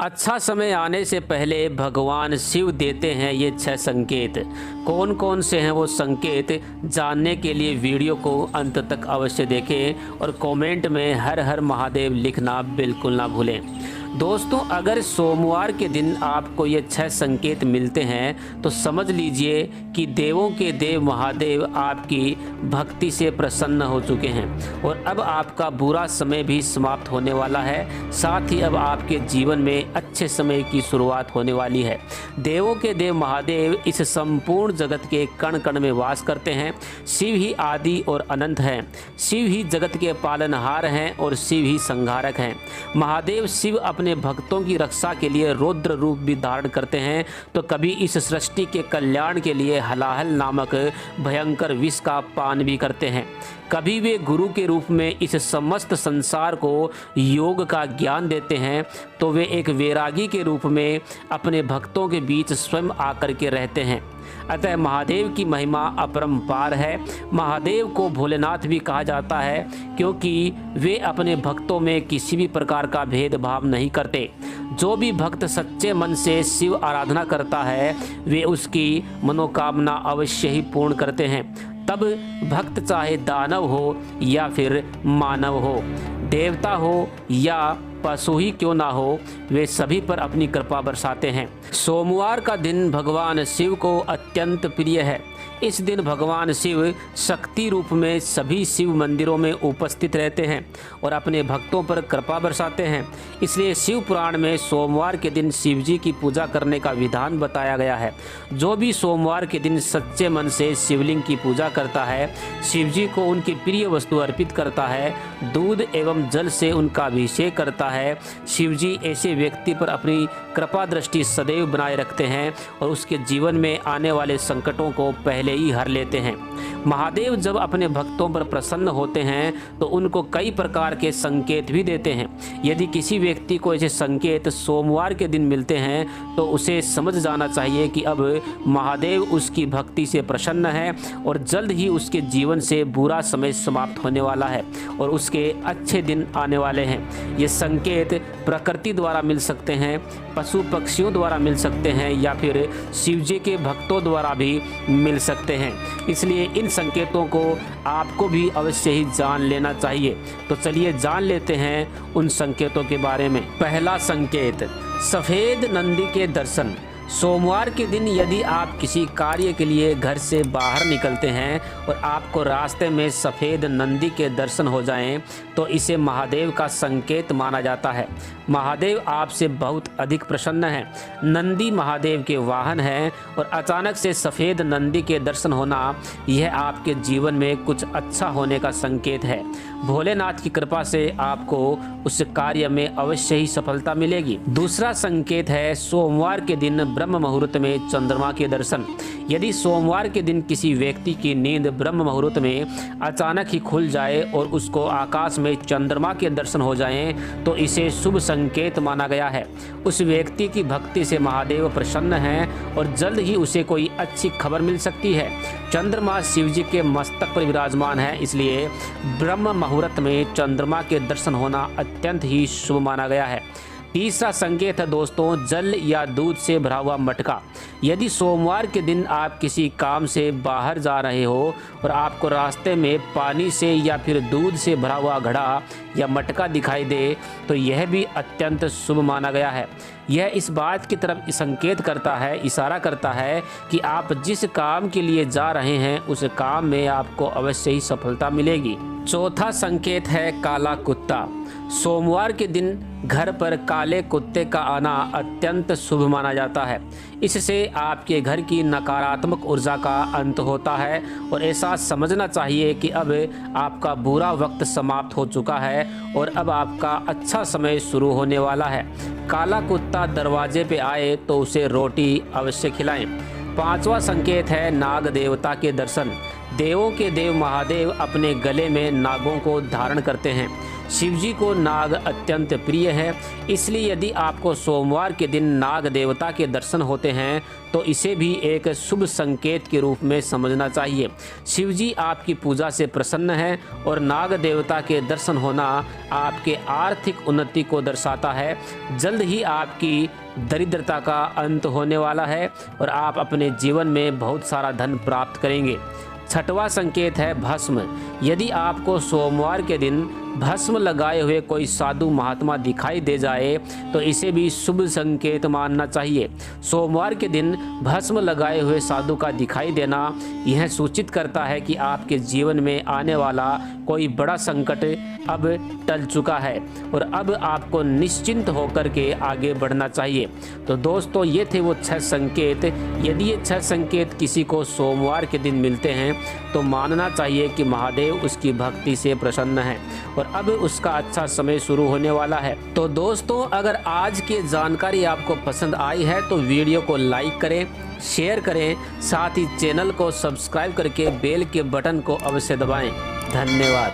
अच्छा समय आने से पहले भगवान शिव देते हैं ये 6 संकेत। कौन कौन से हैं वो संकेत जानने के लिए वीडियो को अंत तक अवश्य देखें और कमेंट में हर हर महादेव लिखना बिल्कुल ना भूलें। दोस्तों, अगर सोमवार के दिन आपको ये 6 संकेत मिलते हैं तो समझ लीजिए कि देवों के देव महादेव आपकी भक्ति से प्रसन्न हो चुके हैं और अब आपका बुरा समय भी समाप्त होने वाला है। साथ ही अब आपके जीवन में अच्छे समय की शुरुआत होने वाली है। देवों के देव महादेव इस संपूर्ण जगत के कण कण में वास करते हैं। शिव ही आदि और अनंत हैं। शिव ही जगत के पालनहार हैं और शिव ही संहारक हैं। महादेव शिव अपने भक्तों की रक्षा के लिए रौद्र रूप भी धारण करते हैं तो कभी इस सृष्टि के कल्याण के लिए हलाहल नामक भयंकर विष का पान भी करते हैं। कभी वे गुरु के रूप में इस समस्त संसार को योग का ज्ञान देते हैं तो वे एक वैरागी के रूप में अपने भक्तों के बीच स्वयं आकर के रहते हैं। अतः महादेव की महिमा अपरंपार है। महादेव को भोलेनाथ भी कहा जाता है क्योंकि वे अपने भक्तों में किसी भी प्रकार का भेदभाव नहीं करते। जो भी भक्त सच्चे मन से शिव आराधना करता है वे उसकी मनोकामना अवश्य ही पूर्ण करते हैं। तब भक्त चाहे दानव हो या फिर मानव हो, देवता हो या पशु ही क्यों ना हो, वे सभी पर अपनी कृपा बरसाते हैं। सोमवार का दिन भगवान शिव को अत्यंत प्रिय है। इस दिन भगवान शिव शक्ति रूप में सभी शिव मंदिरों में उपस्थित रहते हैं और अपने भक्तों पर कृपा बरसाते हैं। इसलिए शिव पुराण में सोमवार के दिन शिव जी की पूजा करने का विधान बताया गया है। जो भी सोमवार के दिन सच्चे मन से शिवलिंग की पूजा करता है, शिव जी को उनकी प्रिय वस्तु अर्पित करता है, दूध एवं जल से उनका अभिषेक करता है, शिव जी ऐसे व्यक्ति पर अपनी कृपा दृष्टि सदैव बनाए रखते हैं और उसके जीवन में आने वाले संकटों को पहले ही हर लेते हैं। महादेव जब अपने भक्तों पर प्रसन्न होते हैं तो उनको कई प्रकार के संकेत भी देते हैं। यदि किसी व्यक्ति को ऐसे संकेत सोमवार के दिन मिलते हैं तो उसे समझ जाना चाहिए कि अब महादेव उसकी भक्ति से प्रसन्न है और जल्द ही उसके जीवन से बुरा समय समाप्त होने वाला है और उसके अच्छे दिन आने वाले हैं। ये संकेत प्रकृति द्वारा मिल सकते हैं, पशु पक्षियों द्वारा मिल सकते हैं या फिर शिव जी के भक्तों द्वारा भी मिल सकते हैं। इसलिए इन संकेतों को आपको भी अवश्य ही जान लेना चाहिए। तो चलिए जान लेते हैं उन संकेतों के बारे में। पहला संकेत, सफ़ेद नंदी के दर्शन। सोमवार के दिन यदि आप किसी कार्य के लिए घर से बाहर निकलते हैं और आपको रास्ते में सफ़ेद नंदी के दर्शन हो जाएं तो इसे महादेव का संकेत माना जाता है। महादेव आपसे बहुत अधिक प्रसन्न हैं। नंदी महादेव के वाहन हैं और अचानक से सफ़ेद नंदी के दर्शन होना यह आपके जीवन में कुछ अच्छा होने का संकेत है। भोलेनाथ की कृपा से आपको उस कार्य में अवश्य ही सफलता मिलेगी। दूसरा संकेत है सोमवार के दिन ब्रह्म मुहूर्त में चंद्रमा के दर्शन। यदि सोमवार के दिन किसी व्यक्ति की नींद ब्रह्म मुहूर्त में अचानक ही खुल जाए और उसको आकाश में चंद्रमा के दर्शन हो जाएं तो इसे शुभ संकेत माना गया है। उस व्यक्ति की भक्ति से महादेव प्रसन्न हैं और जल्द ही उसे कोई अच्छी खबर मिल सकती है। चंद्रमा शिव जी के मस्तक पर विराजमान है, इसलिए ब्रह्म मुहूर्त में चंद्रमा के दर्शन होना अत्यंत ही शुभ माना गया है। तीसरा संकेत है दोस्तों, जल या दूध से भरा हुआ मटका। यदि सोमवार के दिन आप किसी काम से बाहर जा रहे हो और आपको रास्ते में पानी से या फिर दूध से भरा हुआ घड़ा या मटका दिखाई दे तो यह भी अत्यंत शुभ माना गया है। यह इस बात की तरफ संकेत करता है, इशारा करता है कि आप जिस काम के लिए जा रहे हैं उस काम में आपको अवश्य ही सफलता मिलेगी। चौथा संकेत है काला कुत्ता। सोमवार के दिन घर पर काले कुत्ते का आना अत्यंत शुभ माना जाता है। इससे आपके घर की नकारात्मक ऊर्जा का अंत होता है और ऐसा समझना चाहिए कि अब आपका बुरा वक्त समाप्त हो चुका है और अब आपका अच्छा समय शुरू होने वाला है। काला कुत्ता दरवाजे पे आए तो उसे रोटी अवश्य खिलाएं। पांचवा संकेत है नाग देवता के दर्शन। देवों के देव महादेव अपने गले में नागों को धारण करते हैं। शिव जी को नाग अत्यंत प्रिय है, इसलिए यदि आपको सोमवार के दिन नाग देवता के दर्शन होते हैं तो इसे भी एक शुभ संकेत के रूप में समझना चाहिए। शिव जी आपकी पूजा से प्रसन्न है और नाग देवता के दर्शन होना आपके आर्थिक उन्नति को दर्शाता है। जल्द ही आपकी दरिद्रता का अंत होने वाला है और आप अपने जीवन में बहुत सारा धन प्राप्त करेंगे। छठवां संकेत है भस्म। यदि आपको सोमवार के दिन भस्म लगाए हुए कोई साधु महात्मा दिखाई दे जाए तो इसे भी शुभ संकेत मानना चाहिए। सोमवार के दिन भस्म लगाए हुए साधु का दिखाई देना यह सूचित करता है कि आपके जीवन में आने वाला कोई बड़ा संकट अब टल चुका है और अब आपको निश्चिंत होकर के आगे बढ़ना चाहिए। तो दोस्तों, ये थे वो 6 संकेत। यदि ये 6 संकेत किसी को सोमवार के दिन मिलते हैं तो मानना चाहिए कि महादेव उसकी भक्ति से प्रसन्न है और अब उसका अच्छा समय शुरू होने वाला है। तो दोस्तों, अगर आज की जानकारी आपको पसंद आई है तो वीडियो को लाइक करें, शेयर करें, साथ ही चैनल को सब्सक्राइब करके बेल के बटन को अवश्य दबाएं। धन्यवाद।